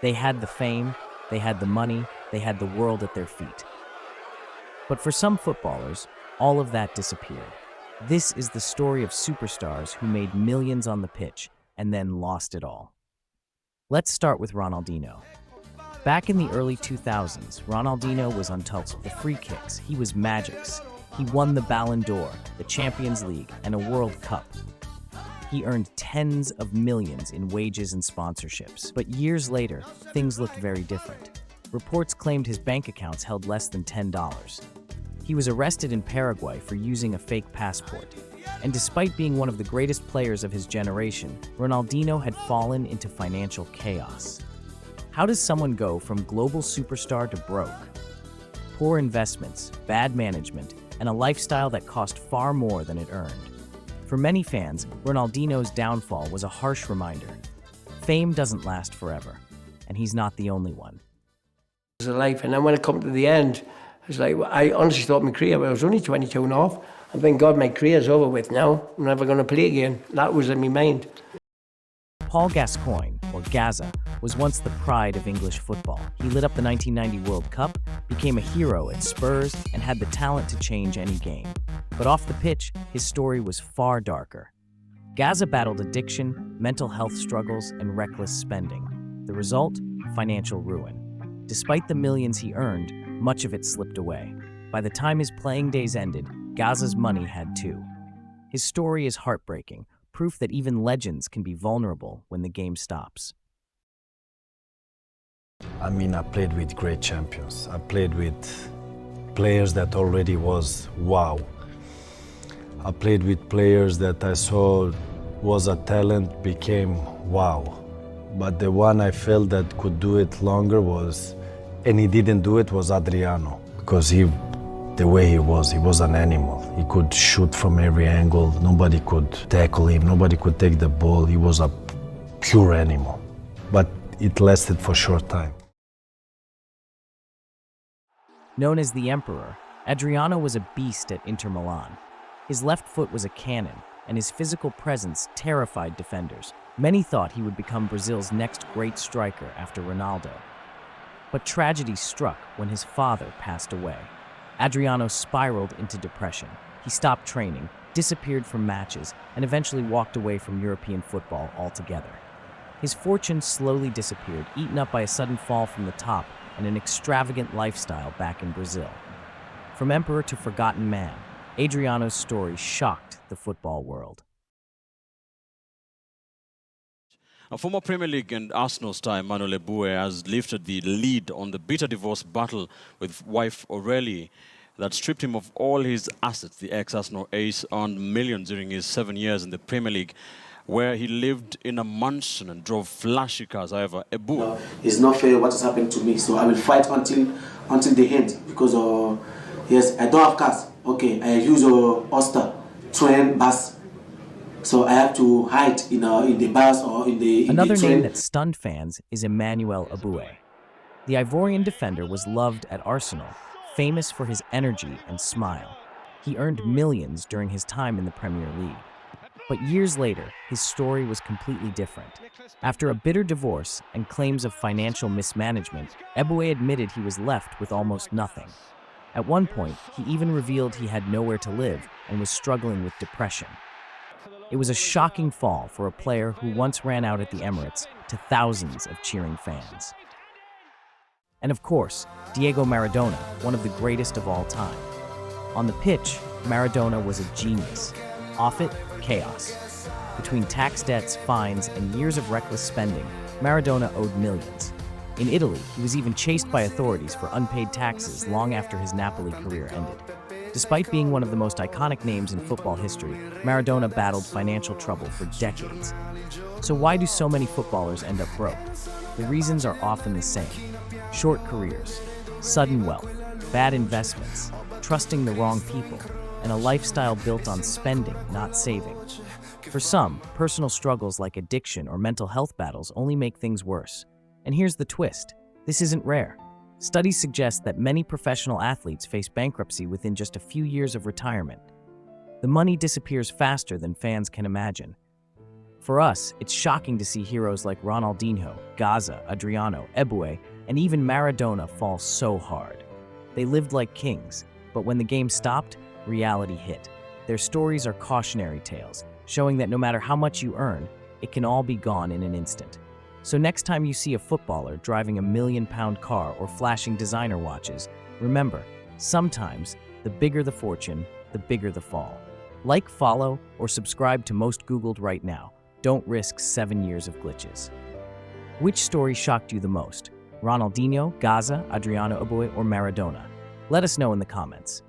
They had the fame, they had the money, they had the world at their feet. But for some footballers, all of that disappeared. This is the story of superstars who made millions on the pitch and then lost it all. Let's start with Ronaldinho. Back in the early 2000s, Ronaldinho was untouched with the free kicks. He was magics. He won the Ballondor, the Champions League, and a World Cup. He earned tens of millions in wages and sponsorships. But years later, things looked very different. Reports claimed his bank accounts held less than $10. He was arrested in Paraguay for using a fake passport. And despite being one of the greatest players of his generation, Ronaldinho had fallen into financial chaos. How does someone go from global superstar to broke? Poor investments, bad management, and a lifestyle that cost far more than it earned. For many fans, Ronaldinho's downfall was a harsh reminder. Fame doesn't last forever, and he's not the only one. It was a life, and then when it come to the end, it's like, I honestly thought my career, I was only 22 and a half. I think, God, my career's over with now. I'm never going to play again. That was in my mind. Paul Gascoigne, or Gaza, was once the pride of English football. He lit up the 1990 World Cup, became a hero at Spurs, and had the talent to change any game. But off the pitch, his story was far darker. Gaza battled addiction, mental health struggles, and reckless spending. The result? Financial ruin. Despite the millions he earned, much of it slipped away. By the time his playing days ended, Gaza's money had too. His story is heartbreaking, proof that even legends can be vulnerable when the game stops. I mean, I played with great champions. I played with players that already was wow. I played with players that I saw was a talent, became wow. But the one I felt that could do it longer was, and he didn't do it, was Adriano. Because the way he was an animal. He could shoot from every angle. Nobody could tackle him. Nobody could take the ball. He was a pure animal. But it lasted for a short time. Known as the Emperor, Adriano was a beast at Inter Milan. His left foot was a cannon, and his physical presence terrified defenders. Many thought he would become Brazil's next great striker after Ronaldo. But tragedy struck when his father passed away. Adriano spiraled into depression. He stopped training, disappeared from matches, and eventually walked away from European football altogether. His fortune slowly disappeared, eaten up by a sudden fall from the top and an extravagant lifestyle back in Brazil. From emperor to forgotten man, Adriano's story shocked the football world. A former Premier League and Arsenal star Emmanuel Eboué has lifted the lead on the bitter divorce battle with wife Aurélie that stripped him of all his assets. The ex-Arsenal ace earned millions during his 7 years in the Premier League, where he lived in a mansion and drove flashy cars. However, Eboué... It's not fair what has happened to me, so I will fight until the end, because yes, I don't have cars. Okay, I use Oyster, train, bus. So I have to hide in the bus or in the Another train. name that stunned fans is Emmanuel Eboué. The Ivorian defender was loved at Arsenal, famous for his energy and smile. He earned millions during his time in the Premier League. But years later, his story was completely different. After a bitter divorce and claims of financial mismanagement, Eboué admitted he was left with almost nothing. At one point, he even revealed he had nowhere to live and was struggling with depression. It was a shocking fall for a player who once ran out at the Emirates to thousands of cheering fans. And of course, Diego Maradona, one of the greatest of all time. On the pitch, Maradona was a genius. Off it, chaos. Between tax debts, fines, and years of reckless spending, Maradona owed millions. In Italy, he was even chased by authorities for unpaid taxes long after his Napoli career ended. Despite being one of the most iconic names in football history, Maradona battled financial trouble for decades. So why do so many footballers end up broke? The reasons are often the same. Short careers, sudden wealth, bad investments, trusting the wrong people, and a lifestyle built on spending, not saving. For some, personal struggles like addiction or mental health battles only make things worse. And here's the twist. This isn't rare. Studies suggest that many professional athletes face bankruptcy within just a few years of retirement. The money disappears faster than fans can imagine. For us, it's shocking to see heroes like Ronaldinho, Gaza, Adriano, Eboué, and even Maradona fall so hard. They lived like kings, but when the game stopped, reality hit. Their stories are cautionary tales, showing that no matter how much you earn, it can all be gone in an instant. So next time you see a footballer driving a million-pound car or flashing designer watches, remember, sometimes the bigger the fortune, the bigger the fall. Like, follow, or subscribe to Most Googled right now. Don't risk 7 years of glitches. Which story shocked you the most? Ronaldinho, Gaza, Adriano Eboué, or Maradona? Let us know in the comments.